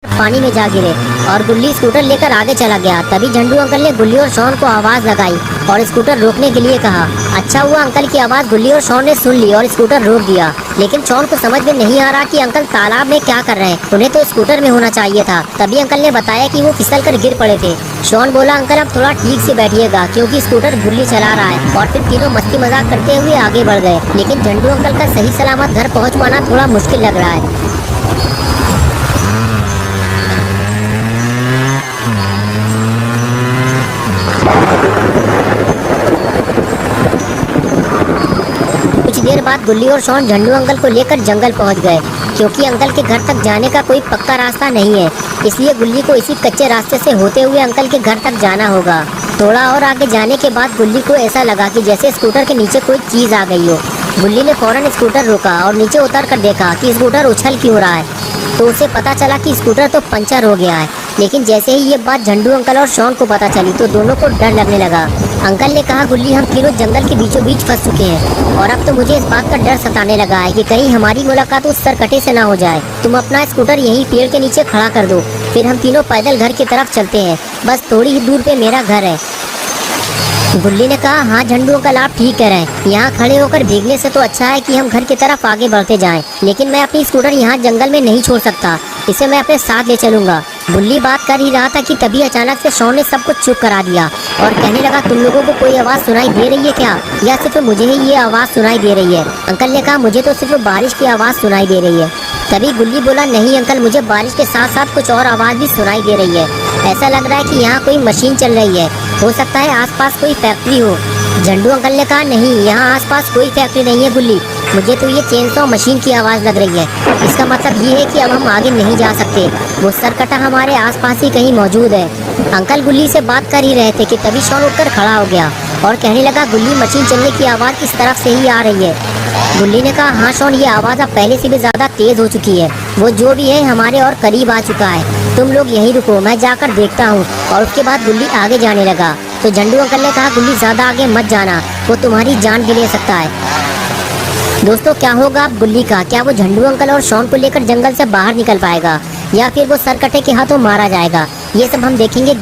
पानी में जा गिरे और गुल्ली स्कूटर लेकर आगे चला गया। तभी झंडू अंकल ने गुल्ली और शॉन को आवाज लगाई और स्कूटर रोकने के लिए कहा। अच्छा हुआ अंकल की आवाज गुल्ली और शॉन ने सुन ली और स्कूटर रोक दिया। लेकिन शॉन को समझ में नहीं आ रहा कि अंकल तालाब में क्या कर रहे हैं, उन्हें तो स्कूटर में होना चाहिए था। तभी अंकल ने बताया कि वो फिसल कर गिर पड़े थे। शॉन बोला, अंकल अब थोड़ा ठीक से बैठिएगा क्योंकि स्कूटर गुल्ली चला रहा है। और फिर तीनों मस्ती मजाक करते हुए आगे बढ़ गए। लेकिन झंडू अंकल का सही सलामत घर पहुँच पाना थोड़ा मुश्किल लग रहा है। कुछ देर बाद गुल्ली और शॉन झंडू अंकल को लेकर जंगल पहुंच गए। क्योंकि अंकल के घर तक जाने का कोई पक्का रास्ता नहीं है, इसलिए गुल्ली को इसी कच्चे रास्ते से होते हुए अंकल के घर तक जाना होगा। थोड़ा और आगे जाने के बाद गुल्ली को ऐसा लगा कि जैसे स्कूटर के नीचे कोई चीज आ गई हो। गुल्ली ने फौरन स्कूटर रोका और नीचे उतर कर देखा कि स्कूटर उछल क्यों रहा है। तो उसे पता चला कि स्कूटर तो पंचर हो गया है। लेकिन जैसे ही ये बात झंडू अंकल और शॉन को पता चली तो दोनों को डर लगने लगा। अंकल ने कहा, गुल्ली हम तीनों जंगल के बीचों बीच फंस चुके हैं और अब तो मुझे इस बात का डर सताने लगा है कि कहीं हमारी मुलाकात उस सरकटे से ना हो जाए। तुम अपना स्कूटर यहीं पेड़ के नीचे खड़ा कर दो, फिर हम तीनों पैदल घर की तरफ चलते हैं। बस थोड़ी ही दूर पे मेरा घर है। गुल्ली ने कहा, हाँ झंडू अंकल आप ठीक कह रहे हैं। यहाँ खड़े होकर भीगने से तो अच्छा है कि हम घर की तरफ आगे बढ़ते जाएं। लेकिन मैं अपनी स्कूटर यहाँ जंगल में नहीं छोड़ सकता, इसे मैं अपने साथ ले चलूंगा। गुल्ली बात कर ही रहा था कि तभी अचानक से शॉन ने सब कुछ चुप करा दिया और कहने लगा, तुम लोगों को कोई आवाज़ सुनाई दे रही है क्या, या सिर्फ मुझे ही ये आवाज़ सुनाई दे रही है? अंकल ने कहा, मुझे तो सिर्फ बारिश की आवाज़ सुनाई दे रही है। तभी गुल्ली बोला, नहीं अंकल, मुझे बारिश के साथ साथ कुछ और आवाज़ भी सुनाई दे रही है। ऐसा लग रहा है कि यहाँ कोई मशीन चल रही है, हो सकता है आसपास कोई फैक्ट्री हो। झंडू अंकल ने कहा, नहीं यहाँ आसपास कोई फैक्ट्री नहीं है गुल्ली, मुझे तो ये चेनसॉ मशीन की आवाज़ लग रही है। इसका मतलब ये है कि अब हम आगे नहीं जा सकते, वो सरकटा हमारे आसपास ही कहीं मौजूद है। अंकल गुल्ली से बात कर ही रहे थे कि तभी शॉन उठकर खड़ा हो गया और कहने लगा, गुल्ली मशीन चलने की आवाज़ इस तरफ से ही आ रही है। गुल्ली ने कहा, हाँ शॉन, ये आवाज़ अब पहले से भी ज़्यादा तेज़ हो चुकी है, वो जो भी है हमारे और करीब आ चुका है। तुम लोग यहीं रुको, मैं जाकर देखता हूँ। और उसके बाद गुल्ली आगे जाने लगा। तो झंडू अंकल ने कहा, गुल्ली ज़्यादा आगे मत जाना, वो तुम्हारी जान भी ले सकता है। दोस्तों क्या होगा अब गुल्ली का? क्या वो झंडू अंकल और शॉन को लेकर जंगल से बाहर निकल पाएगा या फिर वो सरकटे के हाथों मारा जाएगा? ये सब हम देखेंगे।